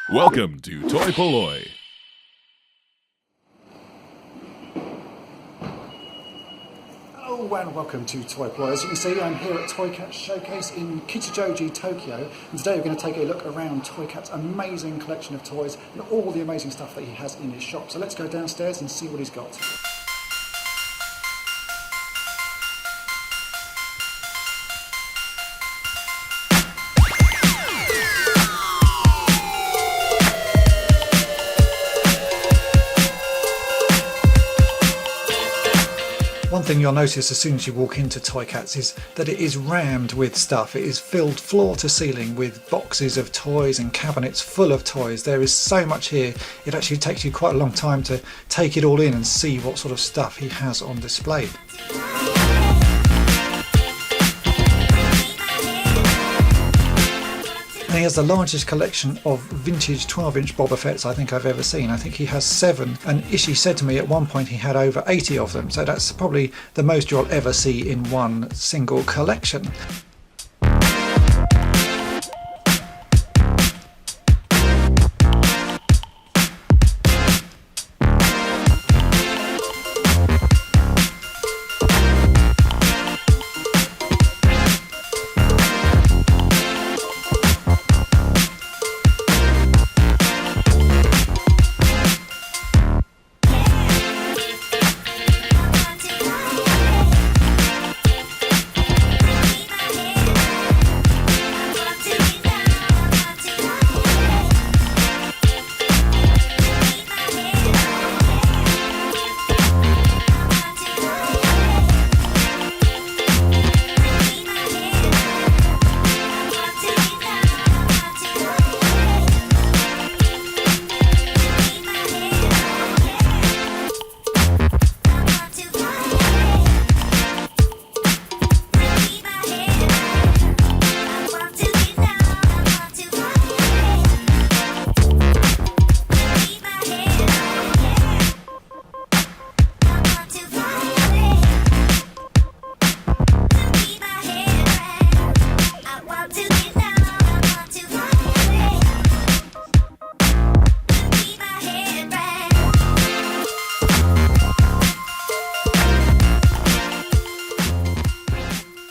Welcome to toy-polloi. Hello and welcome to toy-polloi. As you can see, I'm here at Toy Catch Showcase in Kichijoji, Tokyo, and today we're going to take a look around Toy Cat's amazing collection of toys and all the amazing stuff that he has in his shop. So let's go downstairs and see what he's got. One thing you'll notice as soon as you walk into Toy Cat's is that it is rammed with stuff. It is filled floor to ceiling with boxes of toys and cabinets full of toys. There is so much here, it actually takes you quite a long time to take it all in and see what sort of stuff he has on display. And he has the largest collection of vintage 12-inch Boba Fett's I think I've ever seen. I think he has 7, and Ishii said to me at one point he had over 80 of them, so that's probably the most you'll ever see in one single collection.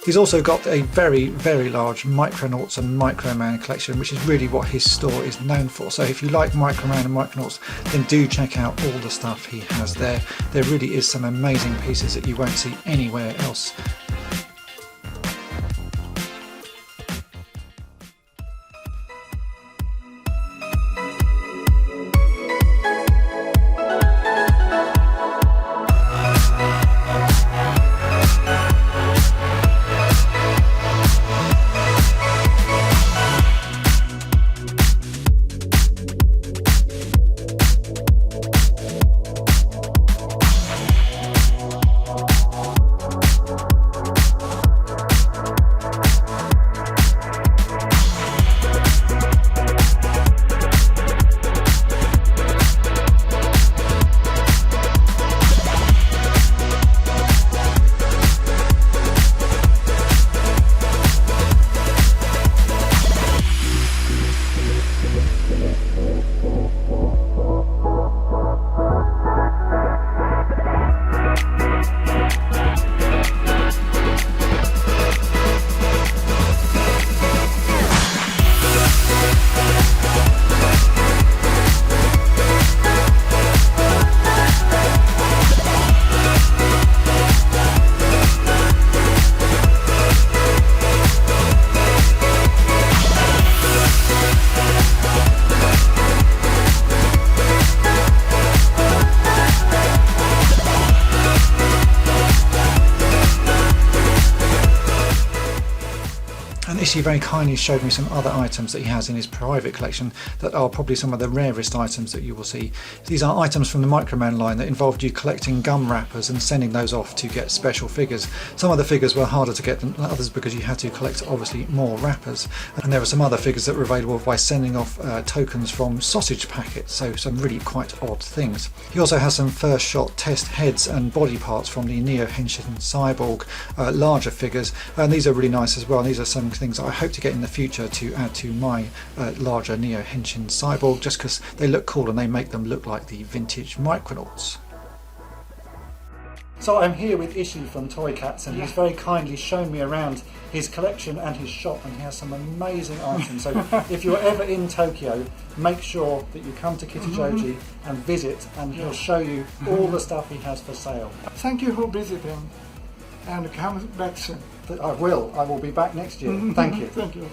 He's also got a very, very large Micronauts and Microman collection, which is really what his store is known for. So if you like Microman and Micronauts, then do check out all the stuff he has there. There really is some amazing pieces that you won't see anywhere else. Ishii very kindly showed me some other items that he has in his private collection that are probably some of the rarest items that you will see. These are items from the Microman line that involved you collecting gum wrappers and sending those off to get special figures. Some of the figures were harder to get than others because you had to collect obviously more wrappers, and there were some other figures that were available by sending off tokens from sausage packets, so some really quite odd things. He also has some first shot test heads and body parts from the Neo Henshin Cyborg larger figures, and these are really nice as well. These are some things that I hope to get in the future to add to my larger Neo Henshin Cyborg, just because they look cool and they make them look like the vintage Micronauts. So I'm here with Ishii from Toy Cats, and he's very kindly shown me around his collection and his shop, and he has some amazing items. So if you're ever in Tokyo, make sure that you come to Kichijoji and visit, and he'll show you all the stuff he has for sale. Thank you for visiting, and come back soon. I will be back next year. Thank you. Thank you.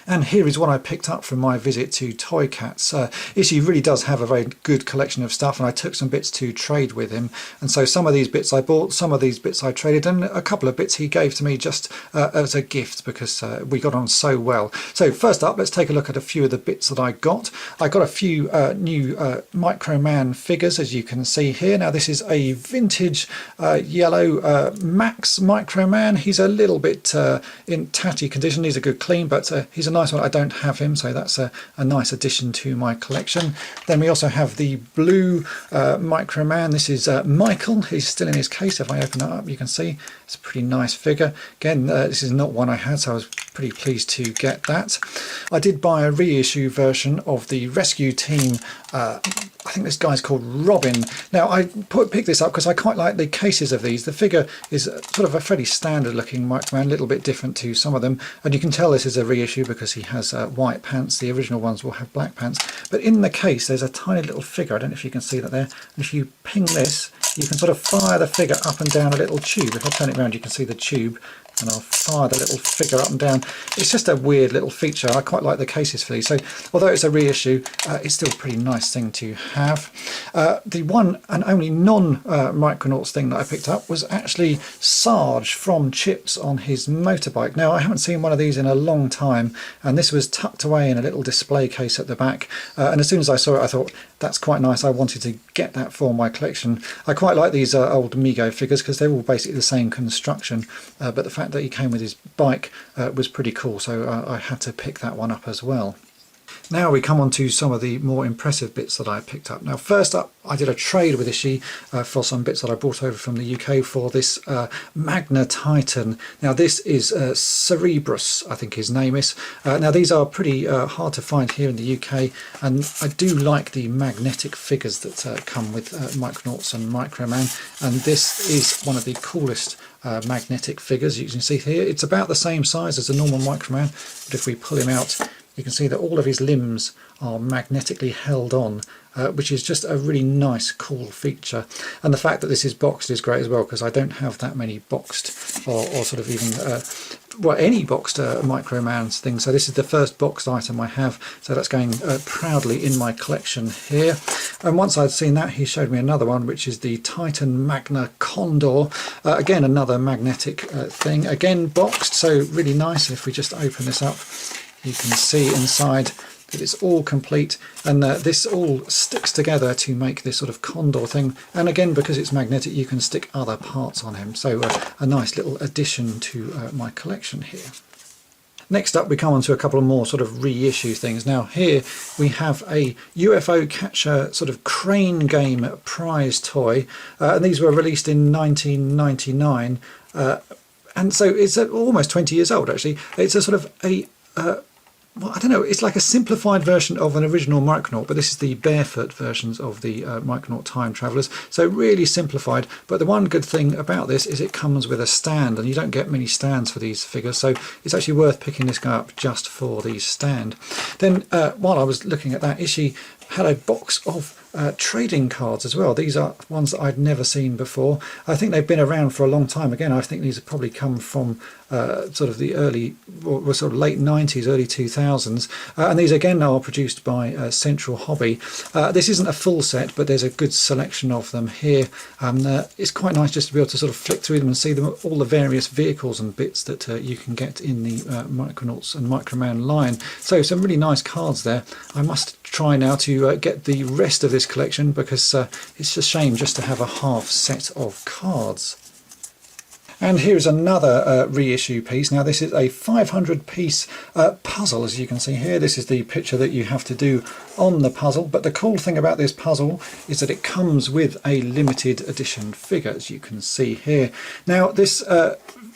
And here is what I picked up from my visit to Toy Cats. Ishii really does have a very good collection of stuff, and I took some bits to trade with him. And so some of these bits I bought, some of these bits I traded, and a couple of bits he gave to me just as a gift, because we got on so well. So first up, let's take a look at a few of the bits that I got. I got a few new Microman figures, as you can see here. Now this is a vintage yellow Max Microman. He's a little bit in tatty condition. He's a good clean, but he's a nice one. I don't have him, so that's a nice addition to my collection. Then we also have the blue Microman. This is Michael. He's still in his case. If I open that up, you can see it's a pretty nice figure. Again, this is not one I had, so I was pretty pleased to get that. I did buy a reissue version of the Rescue Team. I think this guy's called Robin. Now I picked this up because I quite like the cases of these. The figure is sort of a fairly standard looking Microman, a little bit different to some of them, and you can tell this is a reissue because he has white pants. The original ones will have black pants, but in the case there's a tiny little figure. I don't know if you can see that there, and if you ping this, you can sort of fire the figure up and down a little tube. If I turn it around, you can see the tube, and I'll fire the little figure up and down. It's just a weird little feature. I quite like the cases for these. So although it's a reissue, it's still a pretty nice thing to have. The one and only non-Micronauts thing that I picked up was actually Sarge from Chips on his motorbike. Now I haven't seen one of these in a long time, and this was tucked away in a little display case at the back, and as soon as I saw it I thought that's quite nice. I wanted to get that for my collection. I quite like these old Mego figures because they're all basically the same construction, but the fact that he came with his bike was pretty cool, so I had to pick that one up as well. Now we come on to some of the more impressive bits that I picked up. Now first up, I did a trade with Ishii for some bits that I brought over from the UK for this Magna Titan. Now this is Cerebrus, I think his name is. Now these are pretty hard to find here in the UK, and I do like the magnetic figures that come with Micronauts and Microman, and this is one of the coolest magnetic figures you can see here. It's about the same size as a normal Microman, but if we pull him out, you can see that all of his limbs are magnetically held on, which is just a really nice, cool feature. And the fact that this is boxed is great as well, because I don't have that many boxed or sort of even well, any boxed Microman's things. So this is the first boxed item I have, so that's going proudly in my collection here. And once I'd seen that, he showed me another one, which is the Titan Magna Condor. Again, another magnetic thing, again boxed, so really nice. If we just open this up, you can see inside that it's all complete, and this all sticks together to make this sort of Condor thing. And again, because it's magnetic, you can stick other parts on him, so a nice little addition to my collection here. Next up, we come on to a couple of more sort of reissue things. Now here we have a Ufo Catcher sort of crane game prize toy, and these were released in 1999, and so it's almost 20 years old actually. It's a sort of a well, I don't know, it's like a simplified version of an original Micronaut, but this is the barefoot versions of the Micronaut Time Travelers, so really simplified. But the one good thing about this is it comes with a stand, and you don't get many stands for these figures, so it's actually worth picking this guy up just for the stand. Then while I was looking at that, Ishii had a box of trading cards as well. These are ones that I'd never seen before. I think they've been around for a long time. Again, I think these have probably come from sort of the early, or sort of late 90s, early 2000s, and these again are produced by Central Hobby. This isn't a full set, but there's a good selection of them here. It's quite nice just to be able to sort of flick through them and see them, all the various vehicles and bits that you can get in the Micronauts and Microman line. So some really nice cards there. I must try now to get the rest of this collection, because it's a shame just to have a half set of cards. And here's another reissue piece. Now this is a 500 piece puzzle, as you can see here. This is the picture that you have to do on the puzzle, but the cool thing about this puzzle is that it comes with a limited edition figure, as you can see here. Now this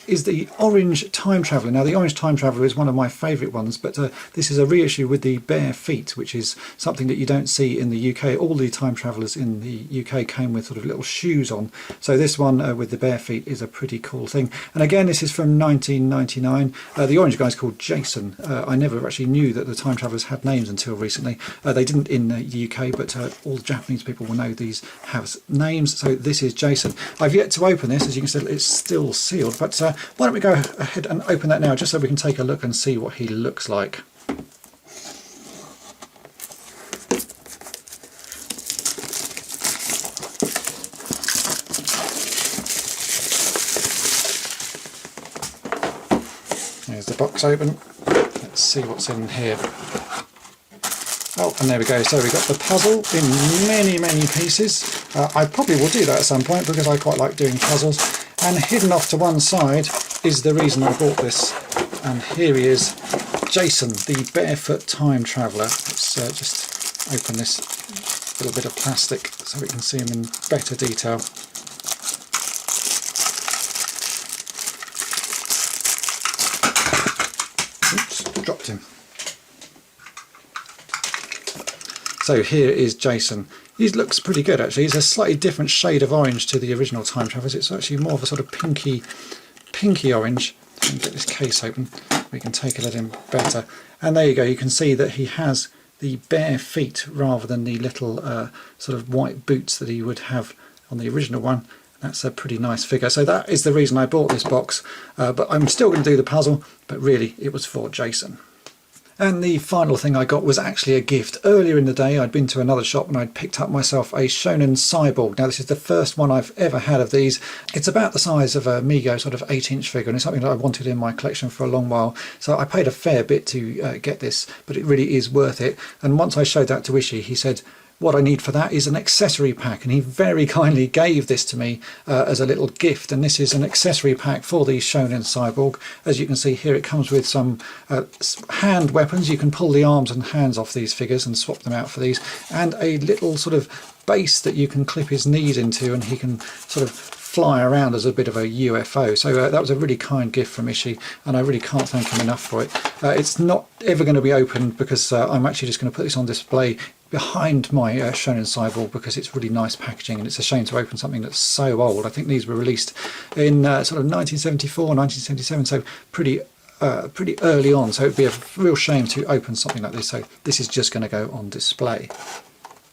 is the Orange Time Traveller. Now the Orange Time Traveller is one of my favourite ones, but this is a reissue with the bare feet, which is something that you don't see in the UK. All the Time Travellers in the UK came with sort of little shoes on, so this one with the bare feet is a pretty cool thing. And again, this is from 1999. The orange guy's called Jason. I never actually knew that the Time Travellers had names until recently. They didn't in the UK, but all the Japanese people will know these have names. So this is Jason. I've yet to open this. As you can see, it's still sealed, but why don't we go ahead and open that now, just so we can take a look and see what he looks like. There's the box open. Let's see what's in here. Oh, and there we go. So we've got the puzzle in many pieces. I probably will do that at some point because I quite like doing puzzles. And hidden off to one side is the reason I bought this. And here he is, Jason, the barefoot time traveller. Let's just open this little bit of plastic so we can see him in better detail. Oops, dropped him. So here is Jason. He looks pretty good actually. He's a slightly different shade of orange to the original Time Travellers. It's actually more of a sort of pinky orange. Let me get this case open. We can take a look at him better. And there you go. You can see that he has the bare feet rather than the little sort of white boots that he would have on the original one. That's a pretty nice figure. So that is the reason I bought this box. But I'm still going to do the puzzle, but really it was for Jason. And the final thing I got was actually a gift. Earlier in the day I'd been to another shop and I'd picked up myself a Shonen Cyborg. Now this is the first one I've ever had of these. It's about the size of a Mego sort of 8-inch figure, and it's something that I wanted in my collection for a long while. So I paid a fair bit to get this, but it really is worth it. And once I showed that to Ishii, he said, what I need for that is an accessory pack, and he very kindly gave this to me as a little gift. And this is an accessory pack for the Shonen Cyborg. As you can see here, it comes with some hand weapons. You can pull the arms and hands off these figures and swap them out for these, and a little sort of base that you can clip his knees into, and he can sort of fly around as a bit of a UFO. So that was a really kind gift from Ishii, and I really can't thank him enough for it. It's not ever going to be opened because I'm actually just going to put this on display behind my Shonen Cyborg because it's really nice packaging, and it's a shame to open something that's so old. I think these were released in sort of 1974, 1977, so pretty early on, so it'd be a real shame to open something like this. So this is just going to go on display.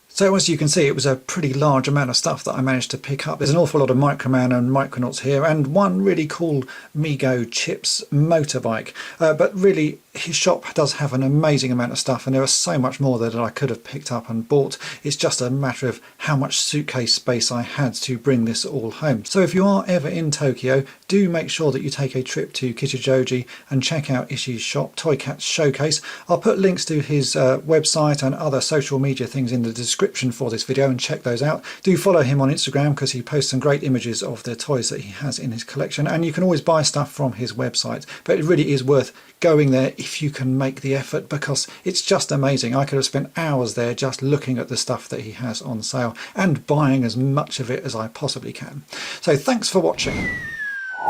So as you can see, it was a pretty large amount of stuff that I managed to pick up. There's an awful lot of Microman and Micronauts here, and one really cool Mego Chips motorbike. But really, his shop does have an amazing amount of stuff, and there are so much more that I could have picked up and bought. It's just a matter of how much suitcase space I had to bring this all home. So if you are ever in Tokyo, do make sure that you take a trip to Kichijoji and check out Ishii's shop, Toy Catch Showcase. I'll put links to his website and other social media things in the description for this video, and check those out. Do follow him on Instagram because he posts some great images of the toys that he has in his collection, and you can always buy stuff from his website. But it really is worth going there if you can make the effort, because it's just amazing. I could have spent hours there just looking at the stuff that he has on sale and buying as much of it as I possibly can. So thanks for watching.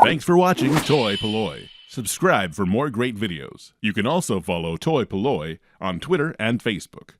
Thanks for watching toy-polloi. Subscribe for more great videos. You can also follow toy-polloi on Twitter and Facebook.